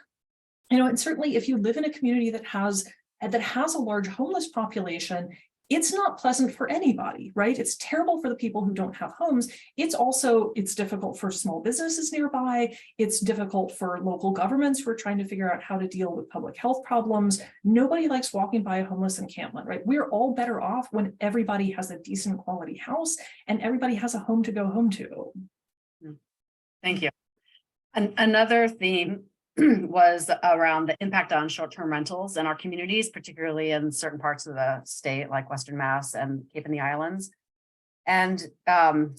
And certainly if you live in a community that has a large homeless population, it's not pleasant for anybody, right? It's terrible for the people who don't have homes. It's difficult for small businesses nearby. It's difficult for local governments who are trying to figure out how to deal with public health problems. Nobody likes walking by a homeless encampment, right? We're all better off when everybody has a decent quality house and everybody has a home to go home to. Thank you. Another theme was around the impact on short-term rentals in our communities, particularly in certain parts of the state, like Western Mass and Cape and the Islands. And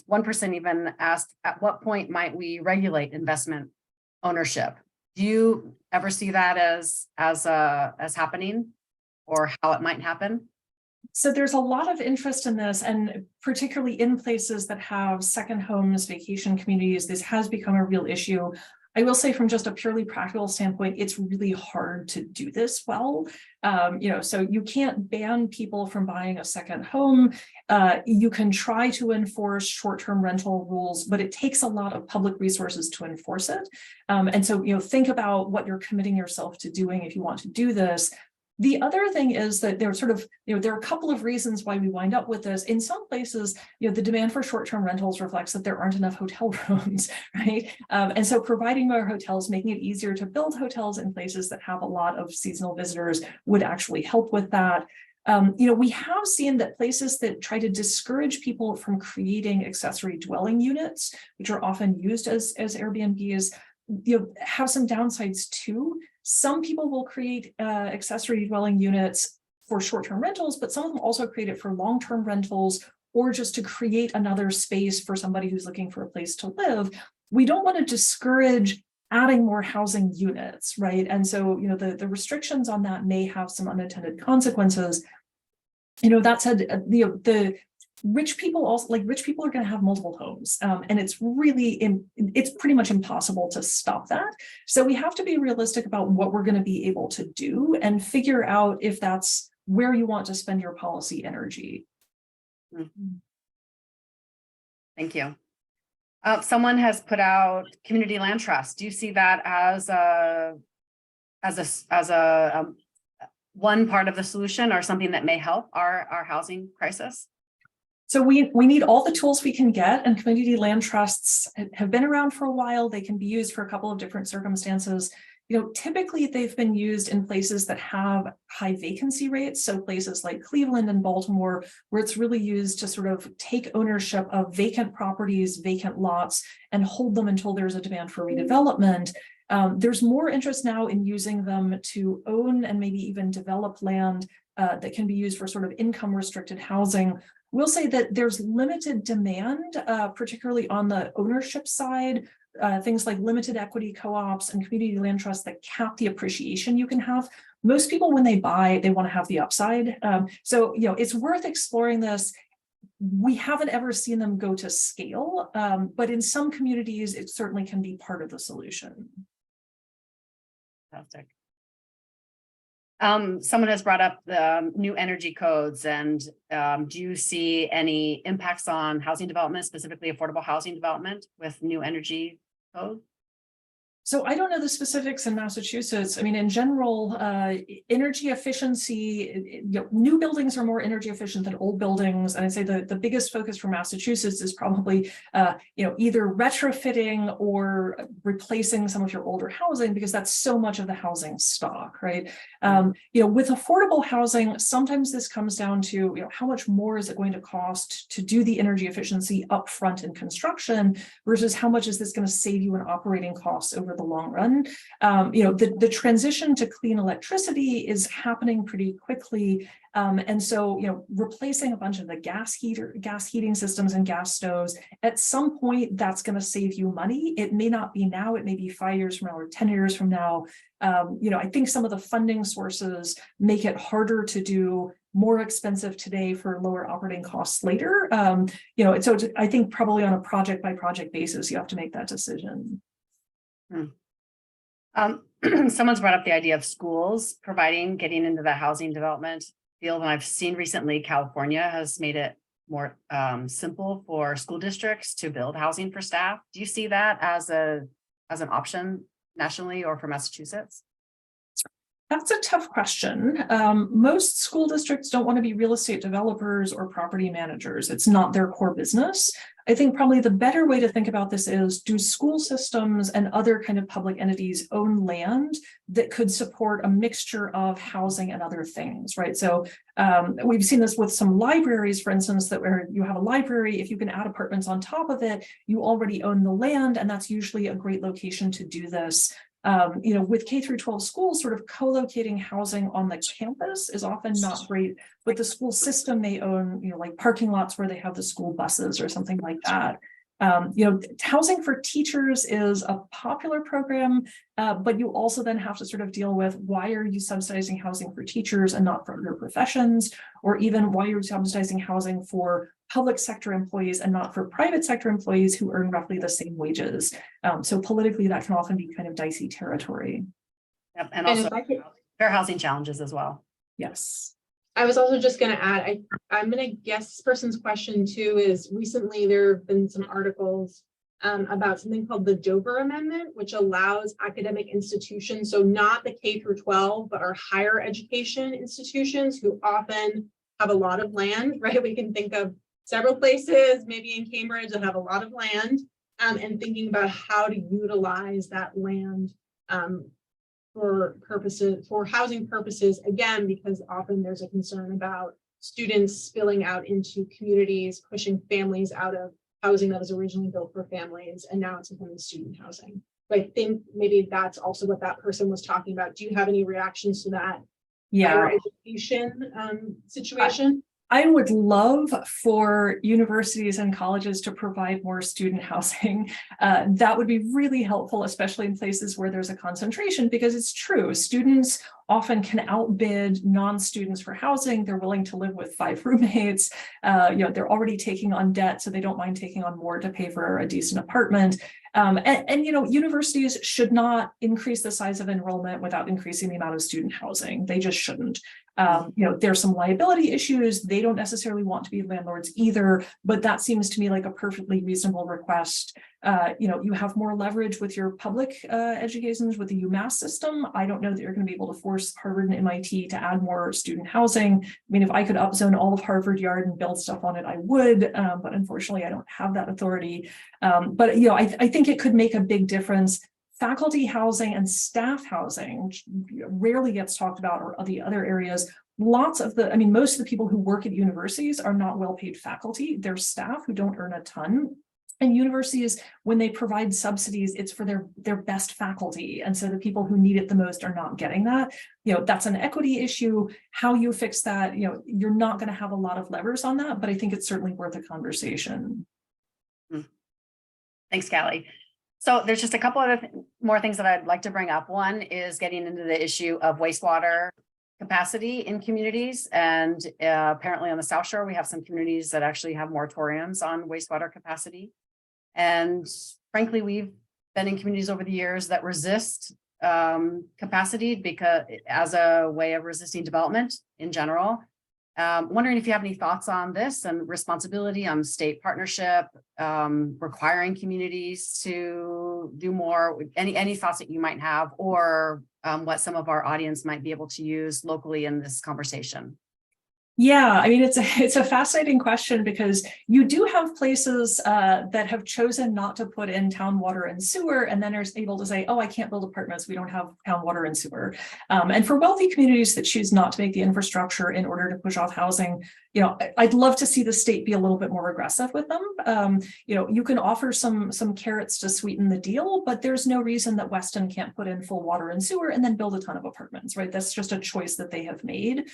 one person even asked, at what point might we regulate investment ownership? Do you ever see that as happening, or how it might happen? So there's a lot of interest in this, and particularly in places that have second homes, vacation communities, this has become a real issue. I will say, from just a purely practical standpoint, it's really hard to do this well. So you can't ban people from buying a second home. You can try to enforce short-term rental rules, but it takes a lot of public resources to enforce it. And so, think about what you're committing yourself to doing if you want to do this. The other thing is that there are a couple of reasons why we wind up with this. In some places, the demand for short-term rentals reflects that there aren't enough hotel rooms, right? And so providing more hotels, making it easier to build hotels in places that have a lot of seasonal visitors would actually help with that. We have seen that places that try to discourage people from creating accessory dwelling units, which are often used as Airbnbs, have some downsides too. Some people will create accessory dwelling units for short-term rentals, but some of them also create it for long-term rentals or just to create another space for somebody who's looking for a place to live. We don't want to discourage adding more housing units, right? And so, you know, the restrictions on that may have some unintended consequences. You know, that said, the rich people also, like rich people are going to have multiple homes, and it's pretty much impossible to stop that. So we have to be realistic about what we're going to be able to do and figure out if that's where you want to spend your policy energy. Thank you. Someone has put out community land trust. Do you see that as a one part of the solution or something that may help our housing crisis? So we need all the tools we can get, and community land trusts have been around for a while. They can be used for a couple of different circumstances. You know, typically they've been used in places that have high vacancy rates. So places like Cleveland and Baltimore, where it's really used to sort of take ownership of vacant properties, vacant lots, and hold them until there's a demand for redevelopment. There's more interest now in using them to own and maybe even develop land that can be used for sort of income restricted housing. We'll say that there's limited demand, particularly on the ownership side. Things like limited equity co-ops and community land trusts that cap the appreciation you can have. Most people, when they buy, they want to have the upside. So, you know, it's worth exploring this. We haven't ever seen them go to scale, but in some communities, it certainly can be part of the solution. Fantastic. Someone has brought up the new energy codes, and do you see any impacts on housing development, specifically affordable housing development with new energy code? So I don't know the specifics in Massachusetts. I mean, in general, energy efficiency, you know, new buildings are more energy efficient than old buildings. And I'd say the biggest focus for Massachusetts is probably, you know, either retrofitting or replacing some of your older housing, because that's so much of the housing stock, right? You know, with affordable housing, sometimes this comes down to, you know, how much more is it going to cost to do the energy efficiency upfront in construction versus how much is this going to save you in operating costs over the long run. You know, the transition to clean electricity is happening pretty quickly. And so, you know, replacing a bunch of the gas heating systems and gas stoves, at some point, that's going to save you money. It may not be now, it may be 5 years from now or 10 years from now. You know, I think some of the funding sources make it harder to do, more expensive today for lower operating costs later. You know, so I think probably on a project by project basis, you have to make that decision. Someone's brought up the idea of schools getting into the housing development field. And I've seen recently California has made it more simple for school districts to build housing for staff. Do you see that as an option nationally or for Massachusetts? That's a tough question. Most school districts don't want to be real estate developers or property managers. It's not their core business. I think probably the better way to think about this is, do school systems and other kind of public entities own land that could support a mixture of housing and other things, right? So we've seen this with some libraries, for instance, that where you have a library, if you can add apartments on top of it, you already own the land, and that's usually a great location to do this. You know, with K through 12 schools, sort of co-locating housing on the campus is often not great, but the school system may own, you know, like parking lots where they have the school buses or something like that. You know, housing for teachers is a popular program, but you also then have to sort of deal with, why are you subsidizing housing for teachers and not for other professions? Or even, why are you subsidizing housing for public sector employees and not for private sector employees who earn roughly the same wages? So politically, that can often be kind of dicey territory. Yep, and also fair housing challenges as well. Yes. I was also just going to add, I'm going to guess this person's question too is, recently there have been some articles about something called the Dover Amendment, which allows academic institutions, so not the K through 12, but our higher education institutions who often have a lot of land, right? We can think of several places, maybe in Cambridge, that have a lot of land, and thinking about how to utilize that land for housing purposes, again, because often there's a concern about students spilling out into communities, pushing families out of housing that was originally built for families, and now it's becoming student housing. I think maybe that's also what that person was talking about. Do you have any reactions to that? Yeah. Higher education situation? I would love for universities and colleges to provide more student housing. That would be really helpful, especially in places where there's a concentration, because it's true. Students often can outbid non-students for housing. They're willing to live with 5 roommates. They're already taking on debt, so they don't mind taking on more to pay for a decent apartment. Universities should not increase the size of enrollment without increasing the amount of student housing. They just shouldn't. There's some liability issues. They don't necessarily want to be landlords either, but that seems to me like a perfectly reasonable request. You have more leverage with your public educations with the UMass system. I don't know that you're going to be able to force Harvard and MIT to add more student housing. I mean, if I could upzone all of Harvard Yard and build stuff on it, I would, but unfortunately I don't have that authority. I think it could make a big difference. Faculty housing and staff housing, which rarely gets talked about, or the other areas. Most of the people who work at universities are not well-paid faculty. They're staff who don't earn a ton. And universities, when they provide subsidies, it's for their best faculty. And so the people who need it the most are not getting that. That's an equity issue. How you fix that, you're not going to have a lot of levers on that, but I think it's certainly worth a conversation. Thanks, Callie. So there's just a couple of more things that I'd like to bring up. One is getting into the issue of wastewater capacity in communities. And apparently on the South Shore, we have some communities that actually have moratoriums on wastewater capacity. And frankly, we've been in communities over the years that resist capacity because as a way of resisting development in general. Wondering if you have any thoughts on this and responsibility on state partnership, requiring communities to do more, any thoughts that you might have, or what some of our audience might be able to use locally in this conversation. Yeah, it's a fascinating question, because you do have places that have chosen not to put in town water and sewer, and then are able to say, oh, I can't build apartments, we don't have town water and sewer. And for wealthy communities that choose not to make the infrastructure in order to push off housing, I'd love to see the state be a little bit more aggressive with them. You can offer some carrots to sweeten the deal, but there's no reason that Weston can't put in full water and sewer and then build a ton of apartments, right? That's just a choice that they have made.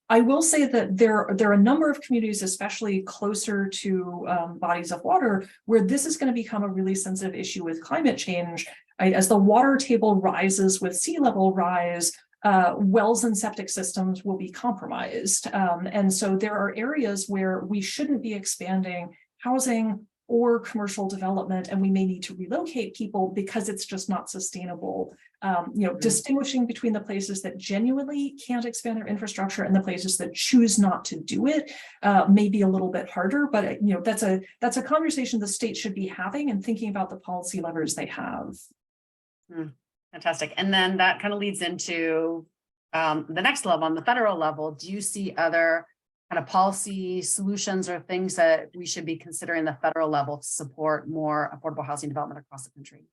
I will say that there are a number of communities, especially closer to bodies of water, where this is going to become a really sensitive issue with climate change. Right? As the water table rises with sea level rise, wells and septic systems will be compromised. And so there are areas where we shouldn't be expanding housing or commercial development, and we may need to relocate people because it's just not sustainable. Distinguishing between the places that genuinely can't expand their infrastructure and the places that choose not to do it may be a little bit harder, but that's a conversation the state should be having and thinking about the policy levers they have. Fantastic. And then that kind of leads into the next level, on the federal level. Do you see other kind of policy solutions or things that we should be considering the federal level to support more affordable housing development across the country?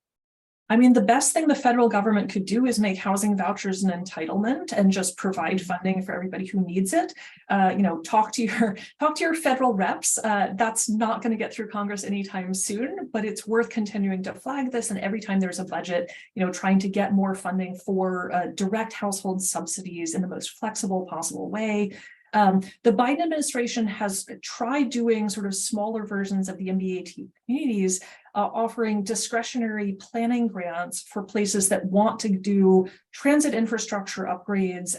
The best thing the federal government could do is make housing vouchers an entitlement and just provide funding for everybody who needs it. Talk to your federal reps. That's not going to get through Congress anytime soon, but it's worth continuing to flag this. And every time there's a budget, trying to get more funding for direct household subsidies in the most flexible possible way. The Biden administration has tried doing sort of smaller versions of the MBAT communities, offering discretionary planning grants for places that want to do transit infrastructure upgrades,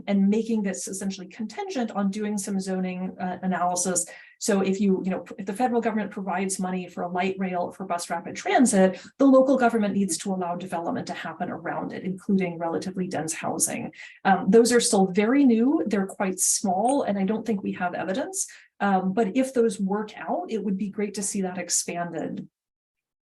and making this essentially contingent on doing some zoning analysis. So if if the federal government provides money for a light rail for bus rapid transit, the local government needs to allow development to happen around it, including relatively dense housing. Those are still very new, they're quite small, and I don't think we have evidence. But if those work out, it would be great to see that expanded.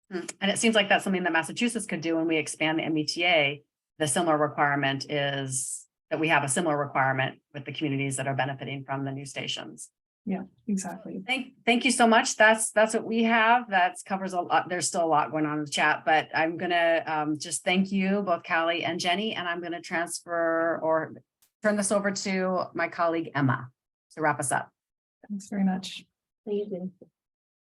And it seems like that's something that Massachusetts could do when we expand the MBTA. The similar requirement is that we have a similar requirement with the communities that are benefiting from the new stations. Yeah, exactly. Thank you so much. That's what we have. That covers a lot. There's still a lot going on in the chat, but I'm gonna just thank you, both Callie and Jenny, and I'm gonna transfer or turn this over to my colleague Emma to wrap us up. Thanks very much. Thank you.